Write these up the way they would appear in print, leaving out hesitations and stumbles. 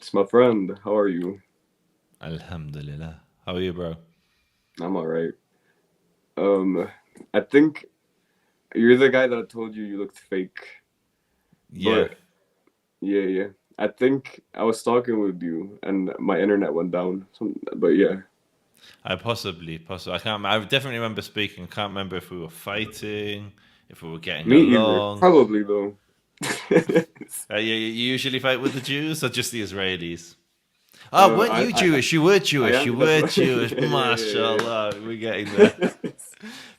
It's my friend. How are you? Alhamdulillah. How are you, bro? I'm all right. Um, I think you're the guy that I told you looked fake. Yeah, But yeah, yeah. I think I was talking with you and my internet went down. But yeah, I possibly. I can't. I definitely remember speaking. Can't remember if we were fighting, if we were getting me either. along. Probably though. You usually fight with the Jews or just the Israelis? Oh, weren't I, you I, Jewish? You were I Jewish. You am. That's were what. Jewish. Yeah, yeah, MashaAllah. We're getting there. yeah, yeah.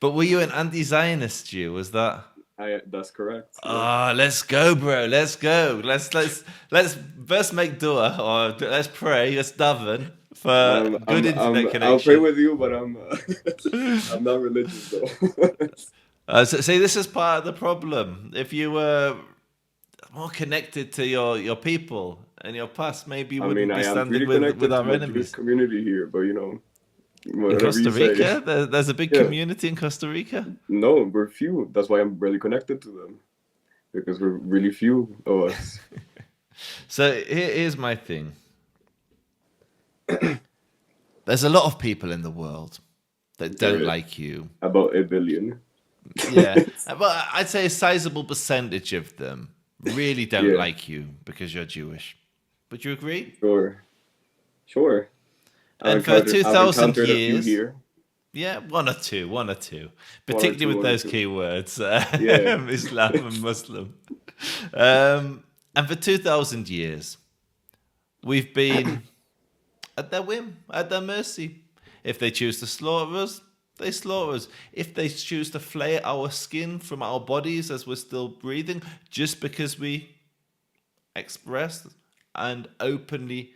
But were you an anti-Zionist Jew? Was that? That's correct. Yes. Ah, let's go, bro. Let's go. Let's first make dua or let's pray. Let's daven for good internet I'll pray connection. with you, but I'm not religious though. See, this is part of the problem. If you were more connected to your people and your past, maybe you I mean, wouldn't I be am standing pretty with connected to our my Jewish enemies. community here, but In whatever you Costa say. Rica, there's a big Yeah, community in Costa Rica. no, we're few. That's why I'm really connected to them because we're really few of us. So here's my thing. There's a lot of people in the world that There don't is like you. about a billion. Yeah, but I'd say a sizable percentage of them really don't Yeah, like you because you're Jewish. Would you agree? sure, sure. And for I've 2,000 encountered a few years, here. yeah, one or two, One or particularly two, with one or those two. keywords, Yeah. Islam and Muslim. And for 2,000 years, we've been at their whim, at their mercy. If they choose to slaughter us, they slaughter us. If they choose to flay our skin from our bodies as we're still breathing, just because we express and openly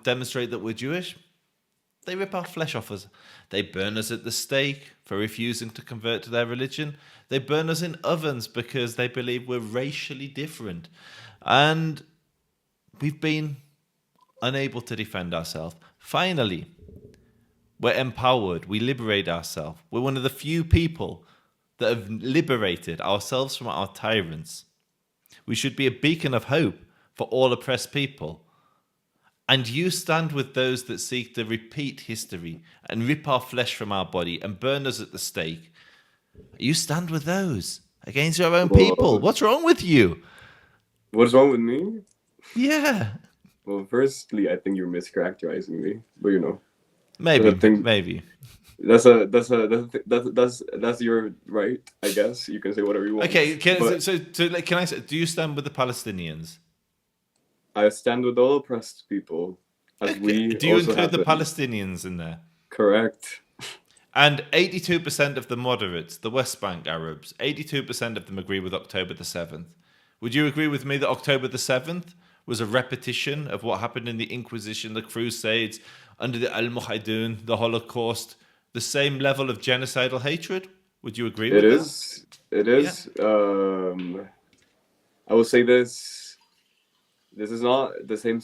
demonstrate that we're Jewish, they rip our flesh off us. They burn us at the stake for refusing to convert to their religion. They burn us in ovens because they believe we're racially different. And we've been unable to defend ourselves. Finally, we're empowered. We liberate ourselves. We're one of the few people that have liberated ourselves from our tyrants. We should be a beacon of hope for all oppressed people. And you stand with those that seek to repeat history and rip our flesh from our body and burn us at the stake. You stand with those against your own people. Well, What's wrong with you? what's wrong with me? Yeah, Well, firstly, I think you're mischaracterizing me, but that's a maybe, thing. maybe. That's your right. I guess you can say whatever you want. Okay, But can I say, do you stand with the Palestinians? I stand with all oppressed people, as Okay, we do you also include have the been. Palestinians in there? Correct. And 82% of the moderates, the West Bank Arabs, 82% of them agree with October the 7th. Would you agree with me that October the 7th was a repetition of what happened in the Inquisition, the Crusades, under the Almohadun, the Holocaust, the same level of genocidal hatred? Would you agree It with that? is. It Yeah. is. I will say this. This is not the same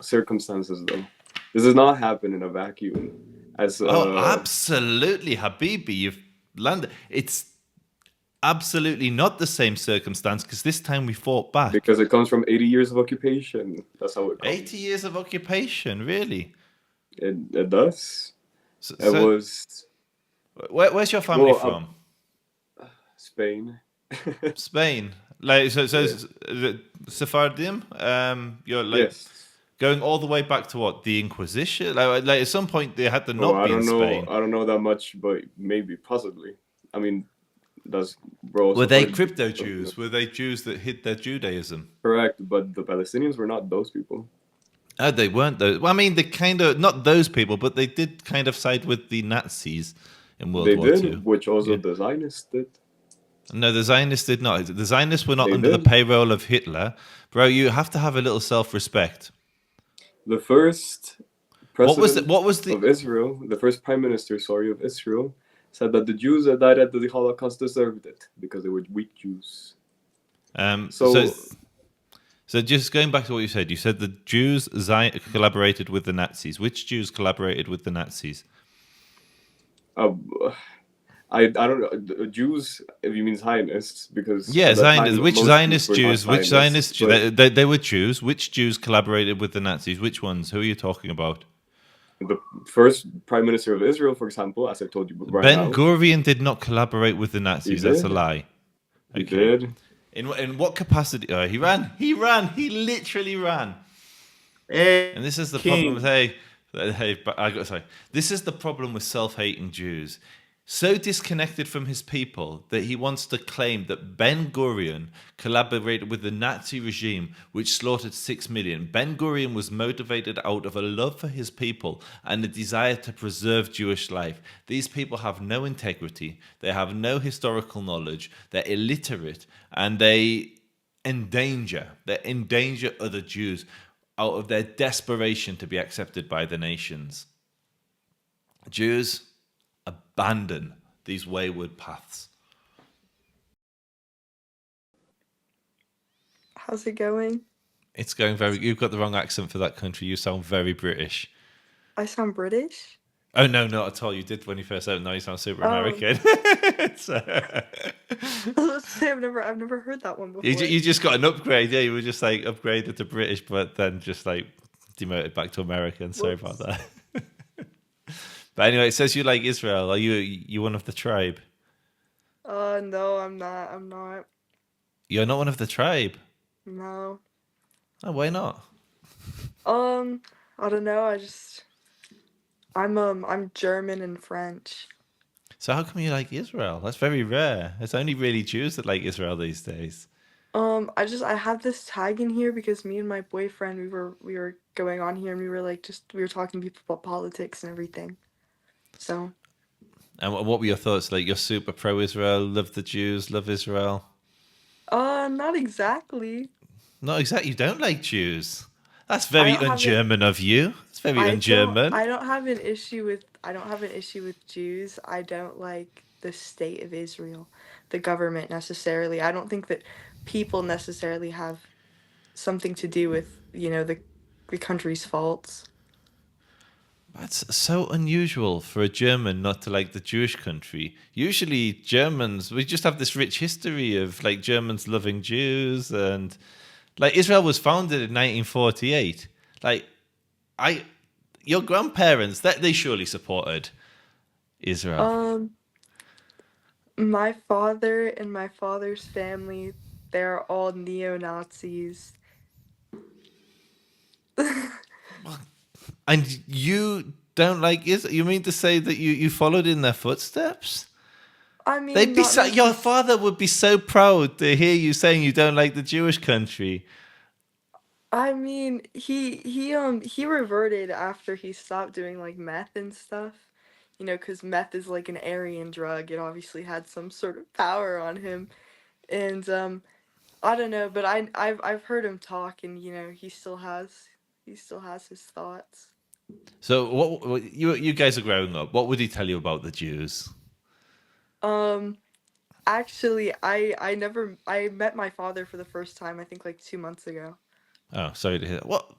circumstances though. This does not happen in a vacuum. As Oh, absolutely, Habibi. You've landed. It's absolutely not the same circumstance because this time we fought back. because it comes from 80 years of occupation. That's how it 80 comes. years of occupation, really? It does. So, It so was where's your family well, from? Spain. Spain. Like so, Yeah. Sephardim. You're like Yes. going all the way back to what the Inquisition. Like at some point they had to Oh, not be in Spain. I don't know that much, but maybe, possibly. I mean, that's we're Were also they part of. crypto of Jews? Were they Jews that hid their Judaism? correct, but the Palestinians were not those people. Oh, they weren't those. Well, I mean, they kind of not those people, but they did kind of side with the Nazis in World They War Two. did, which also Yeah. the Zionists did. No, the Zionists did not. The Zionists were not They under the did. payroll of Hitler, bro. You have to have a little self-respect. The first What was the? president What was the? of Israel, the first prime minister, sorry, of Israel, said that the Jews that died at the Holocaust deserved it because they were weak Jews. So, So, so just going back to what you said the Jews collaborated with the Nazis. Which Jews collaborated with the Nazis? uh, I don't know Jews if you mean Zionists because Yeah, at that Zionists. time Which most Jews Zionist were not Jews? Which Zionists, Zionist Jews? but They were Jews. Which Jews collaborated with the Nazis? Which ones? Who are you talking about? the first prime minister of Israel, for example, as I told you right Ben now, Gurion did not collaborate with the he Nazis. That's a did. lie. He Okay. did. In what capacity? Oh, he ran. He ran. He literally ran. Hey, And this is the problem with King. but I got sorry. This is the problem with self-hating Jews. So disconnected from his people that he wants to claim that Ben Gurion collaborated with the Nazi regime, which slaughtered 6 million. Ben Gurion was motivated out of a love for his people and a desire to preserve Jewish life. These people have no integrity. They have no historical knowledge. They're illiterate, and they endanger other Jews out of their desperation to be accepted by the nations. Jews, abandon these wayward paths. How's it going? It's going very. You've got the wrong accent for that country. You sound very British. I sound British? Oh no, not at all. You did when you first said it. Now you sound super Oh. American. Let's say I've never heard that one before. You just got an upgrade. Yeah, you were just like upgraded to British, but then just like demoted back to American. Sorry about that. But anyway, it says you like Israel. Are you one of the tribe? No, I'm not. I'm not. You're not one of the tribe. No. Oh, why not? I don't know. I'm German and French. So how come you like Israel? That's very rare. It's only really Jews that like Israel these days. I had this tag in here because me and my boyfriend we were going on here and we were like we were talking to people about politics and everything. So. And what were your thoughts? Like, you're super pro-Israel, love the Jews, love Israel? Not exactly. Not exactly. You don't like Jews. That's very don't have un-German of you. It's very un-German. I don't have an issue with Jews. I don't like the state of Israel, the government necessarily. I don't think that people necessarily have something to do with, the country's faults. That's so unusual for a German not to like the Jewish country. Usually Germans, we just have this rich history of like Germans loving Jews, and like Israel was founded in 1948. Like your grandparents, that they surely supported Israel. My father and my father's family, they're all neo-Nazis. And you don't like Israel? You mean to say that you followed in their footsteps? I mean, They'd be not your father would be so proud to hear you saying you don't like the Jewish country. I mean, he reverted after he stopped doing like meth and stuff. Because meth is like an Aryan drug. It obviously had some sort of power on him, and I don't know, but I've heard him talk, and he still has his thoughts. So what you guys are growing up. What would he tell you about the Jews? Actually, I met my father for the first time, I think like 2 months ago. Oh, sorry to hear that. What?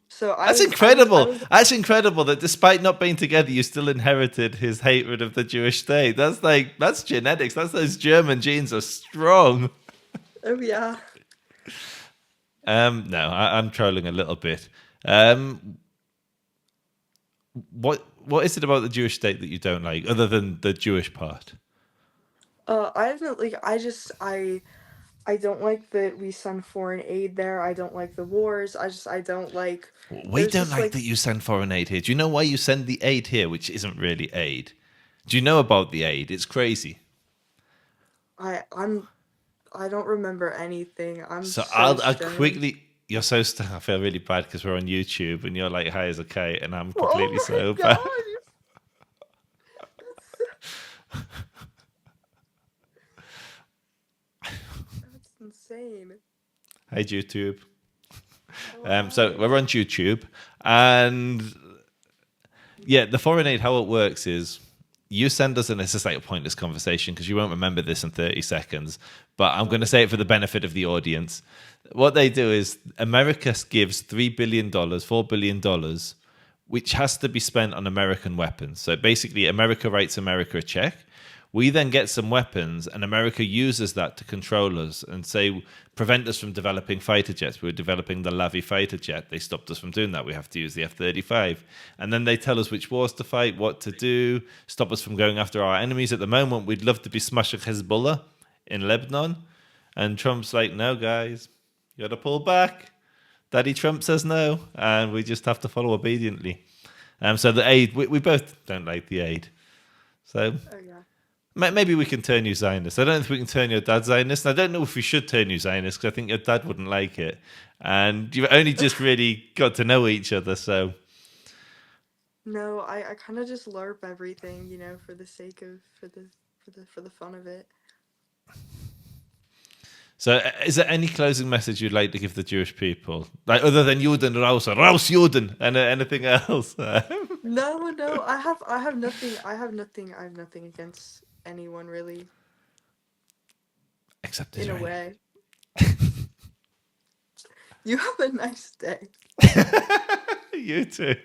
So That's incredible. That's incredible that despite not being together, you still inherited his hatred of the Jewish state. That's genetics. That's those German genes are strong. Oh yeah. No, I'm trolling a little bit. What is it about the Jewish state that you don't like, other than the Jewish part? I haven't like I don't like that we send foreign aid there. I don't like the wars. I don't like. We there's don't just, like that you send foreign aid here. Do you know why you send the aid here, which isn't really aid? Do you know about the aid? It's crazy. I don't remember anything. I'll stoned. quickly. You're so I feel really bad because we're on YouTube and you're like high as a kite and I'm Oh completely my sober. God. That's insane. Hey YouTube. Oh, So we're on YouTube, and yeah, the foreign aid. How it works is you send us, and this is like a pointless conversation because you won't remember this in 30 seconds. But I'm going to say it for the benefit of the audience. What they do is America gives $3 billion, $4 billion, which has to be spent on American weapons. So basically, America writes America a check. We then get some weapons, and America uses that to control us and prevent us from developing fighter jets. We were developing the Lavi fighter jet. They stopped us from doing that. We have to use the F-35. And then they tell us which wars to fight, what to do, stop us from going after our enemies. At the moment, we'd love to be smashing Hezbollah in Lebanon. And Trump's like, no, guys, you got to pull back. Daddy Trump says no, and we just have to follow obediently. So the aid, we both don't like the aid. So Oh yeah. maybe we can turn you Zionist. I don't know if we can turn your dad Zionist. I don't know if we should turn you Zionist because I think your dad wouldn't like it. And you've only just really got to know each other, so... No, I kind of just LARP everything, for the sake of for the fun of it. So is there any closing message you'd like to give the Jewish people? Like, other than Juden Raus, Raus Juden, and anything else? No, I have nothing against anyone really, Except in a Israel. way. You have a nice day. You too.